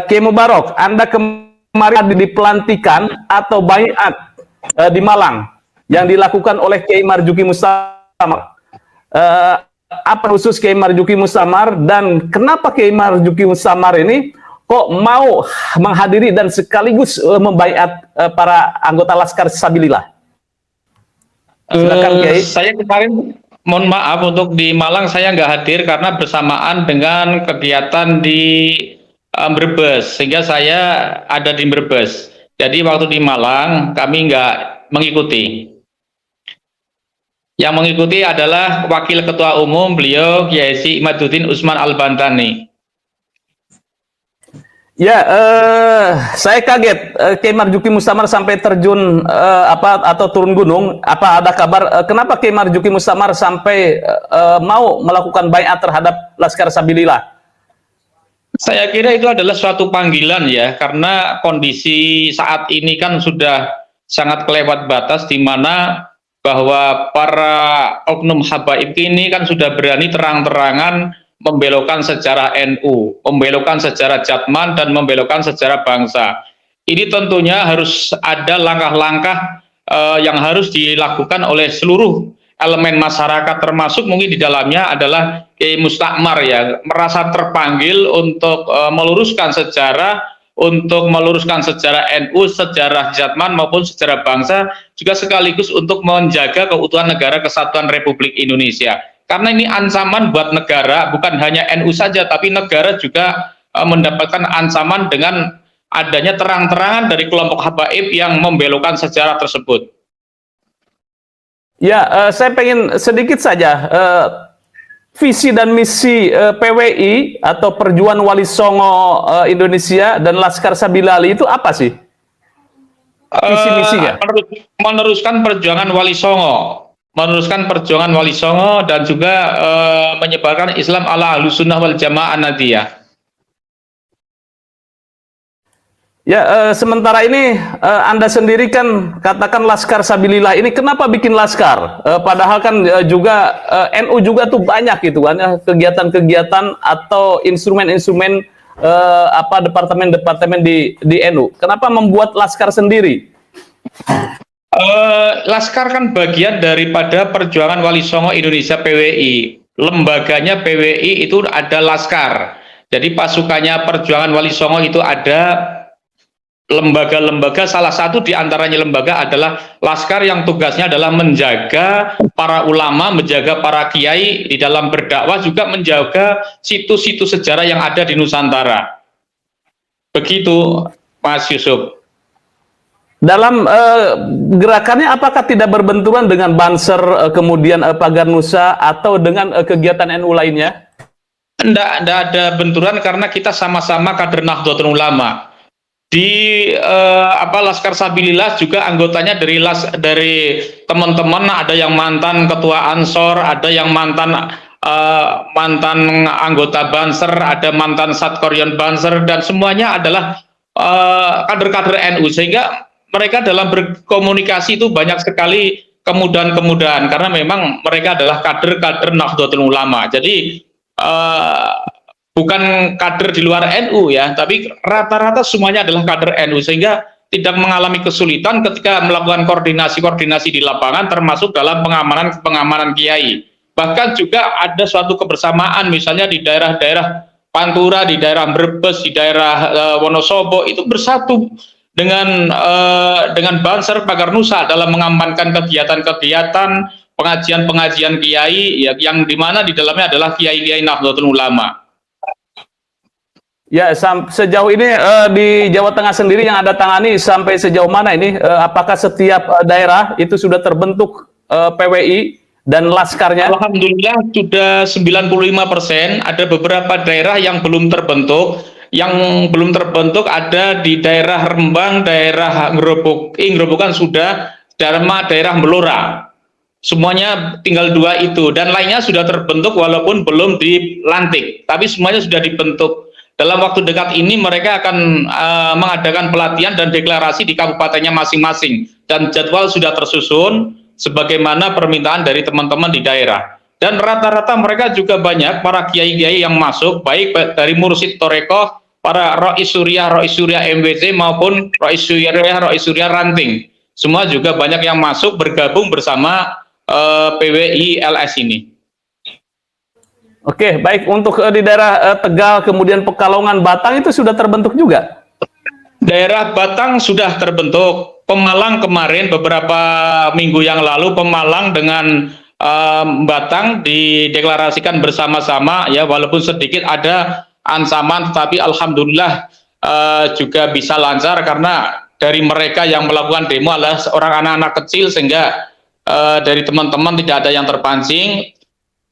Kiai Mubarok, Anda kemarin di pelantikan atau baiat di Malang yang dilakukan oleh Kiai Marzuki Mustamar. Apa khusus Kiai Marzuki Mustamar dan kenapa Kiai Marzuki Mustamar ini kok mau menghadiri dan sekaligus membaiat para anggota Laskar Sabilillah? Silakan Kiai. Saya kemarin mohon maaf untuk di Malang saya nggak hadir karena bersamaan dengan kegiatan di Brebes, sehingga saya ada di Brebes. Jadi waktu di Malang kami nggak mengikuti. Yang mengikuti adalah Wakil Ketua Umum beliau Kiai Haji Imaduddin Usman Al-Bantani. Ya, saya kaget Kiai Marzuki Mustamar sampai terjun atau turun gunung. Apa ada kabar kenapa Kiai Marzuki Mustamar sampai mau melakukan baiat terhadap Laskar Sabilillah? Saya kira itu adalah suatu panggilan ya, karena kondisi saat ini kan sudah sangat kelewat batas, di mana bahwa para oknum habaib ini kan sudah berani terang-terangan membelokkan sejarah NU, membelokkan sejarah Jatman, dan membelokkan sejarah bangsa. Ini tentunya harus ada langkah-langkah yang harus dilakukan oleh seluruh elemen masyarakat, termasuk mungkin di dalamnya adalah Kiai Mustamar ya, merasa terpanggil untuk meluruskan sejarah, untuk meluruskan sejarah NU, sejarah Jatman maupun sejarah bangsa, juga sekaligus untuk menjaga keutuhan negara kesatuan Republik Indonesia. Karena ini ancaman buat negara, bukan hanya NU saja, tapi negara juga mendapatkan ancaman dengan adanya terang-terangan dari kelompok habaib yang membelokkan sejarah tersebut. Ya, saya pengen sedikit saja visi dan misi PWI atau Perjuangan Wali Songo Indonesia dan Laskar Sabilillah itu apa sih? Visi misinya? Meneruskan perjuangan Wali Songo, meneruskan perjuangan Wali Songo, dan juga menyebarkan Islam ala Ahlussunnah wal Jamaah Nadiyah. Ya, sementara ini Anda sendiri kan katakan Laskar Sabilillah ini kenapa bikin Laskar? Padahal kan juga NU juga tuh banyak gitu kan ya, kegiatan-kegiatan atau instrumen-instrumen departemen-departemen di NU. Kenapa membuat Laskar sendiri? Laskar kan bagian daripada Perjuangan Wali Songo Indonesia PWI. Lembaganya PWI itu ada Laskar. Jadi pasukannya Perjuangan Wali Songo itu ada lembaga-lembaga, salah satu diantaranya lembaga adalah Laskar yang tugasnya adalah menjaga para ulama, menjaga para kiai di dalam berdakwah, juga menjaga situs-situs sejarah yang ada di Nusantara. Begitu Mas Yusuf. Dalam gerakannya apakah tidak berbenturan dengan Banser, kemudian Pagar Nusa atau dengan kegiatan NU lainnya? Tidak ada benturan karena kita sama-sama kader Nahdlatul Ulama. Di Laskar Sabilillah juga anggotanya dari teman-teman, ada yang mantan ketua Ansor, ada yang mantan anggota Banser, ada mantan Satkoryon Banser, dan semuanya adalah kader-kader NU, sehingga mereka dalam berkomunikasi itu banyak sekali kemudahan-kemudahan karena memang mereka adalah kader-kader Nahdlatul Ulama. Jadi bukan kader di luar NU ya, tapi rata-rata semuanya adalah kader NU, sehingga tidak mengalami kesulitan ketika melakukan koordinasi-koordinasi di lapangan, termasuk dalam pengamanan kiai. Bahkan juga ada suatu kebersamaan, misalnya di daerah-daerah Pantura, di daerah Brebes, di daerah Wonosobo, itu bersatu dengan Banser Pagar Nusa dalam mengamankan kegiatan-kegiatan pengajian-pengajian kiai ya, yang dimana di dalamnya adalah kiai-kiai Nahdlatul Ulama. Ya, sejauh ini di Jawa Tengah sendiri yang Anda tangani sampai sejauh mana ini? Apakah setiap daerah itu sudah terbentuk PWI dan Laskarnya? Alhamdulillah sudah 95%. Ada beberapa daerah yang belum terbentuk. Yang belum terbentuk ada di daerah Rembang, daerah Grobogan sudah, Dharma, daerah Melora. Semuanya tinggal 2 itu, dan lainnya sudah terbentuk walaupun belum dilantik, tapi semuanya sudah dibentuk. Dalam waktu dekat ini mereka akan mengadakan pelatihan dan deklarasi di kabupatennya masing-masing, dan jadwal sudah tersusun sebagaimana permintaan dari teman-teman di daerah. Dan rata-rata mereka juga banyak para kiai-kiai yang masuk, baik dari mursyid Torekoh para Rois Surya MWC maupun Rois Surya Ranting. Semua juga banyak yang masuk bergabung bersama PWI LS ini. Oke, baik. Untuk di daerah Tegal, kemudian Pekalongan, Batang itu sudah terbentuk juga? Daerah Batang sudah terbentuk. Pemalang kemarin beberapa minggu yang lalu Pemalang dengan Batang dideklarasikan bersama-sama ya, walaupun sedikit ada ancaman, tetapi alhamdulillah juga bisa lancar karena dari mereka yang melakukan demo adalah seorang anak-anak kecil, sehingga dari teman-teman tidak ada yang terpancing.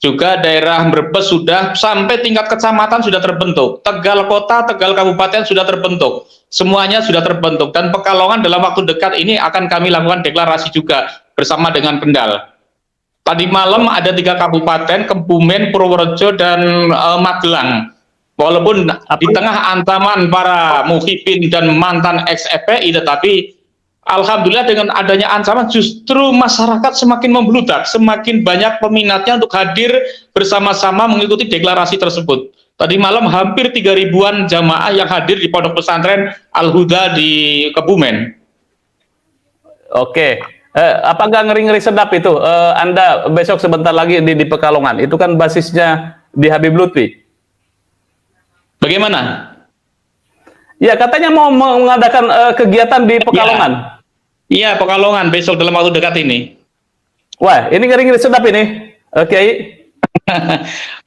Juga daerah Brebes sudah sampai tingkat kecamatan sudah terbentuk, Tegal Kota, Tegal Kabupaten sudah terbentuk, semuanya sudah terbentuk, dan Pekalongan dalam waktu dekat ini akan kami lakukan deklarasi juga bersama dengan Kendal. Tadi malam ada 3 kabupaten, Kebumen, Purworejo, dan Magelang. Walaupun di tengah ancaman para muhibin dan mantan ex-FPI, tetapi alhamdulillah dengan adanya ancaman justru masyarakat semakin membludak, semakin banyak peminatnya untuk hadir bersama-sama mengikuti deklarasi tersebut. Tadi malam hampir 3.000-an jamaah yang hadir di Pondok Pesantren Al-Huda di Kebumen. Oke. Apa nggak ngeri-ngeri sedap itu? Anda besok sebentar lagi di Pekalongan. Itu kan basisnya di Habib Lutfi. Bagaimana? Ya, katanya mau mengadakan kegiatan di Pekalongan. Iya, Pekalongan besok dalam waktu dekat ini. Wah, ini ngeri-ngeri sedap ini. Oke.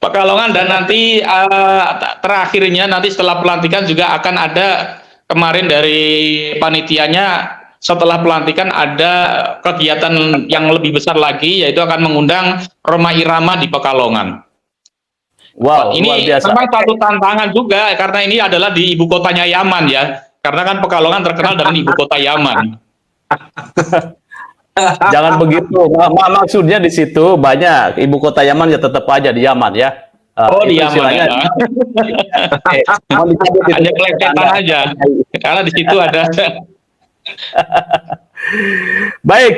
Pekalongan, dan nanti terakhirnya nanti setelah pelantikan juga akan ada, kemarin dari panitianya setelah pelantikan ada kegiatan yang lebih besar lagi, yaitu akan mengundang Rhoma Irama di Pekalongan. Wow, ini luar biasa. memang satu tantangan juga karena ini adalah di ibu kotanya Yaman ya, karena kan Pekalongan terkenal dengan ibu kota Yaman. Jangan begitu. Maksudnya di situ banyak ibu kota Yaman, ya tetap aja di Yaman ya. Oh, di Yaman ya. Hanya kelecehan aja, karena di situ ada. Baik.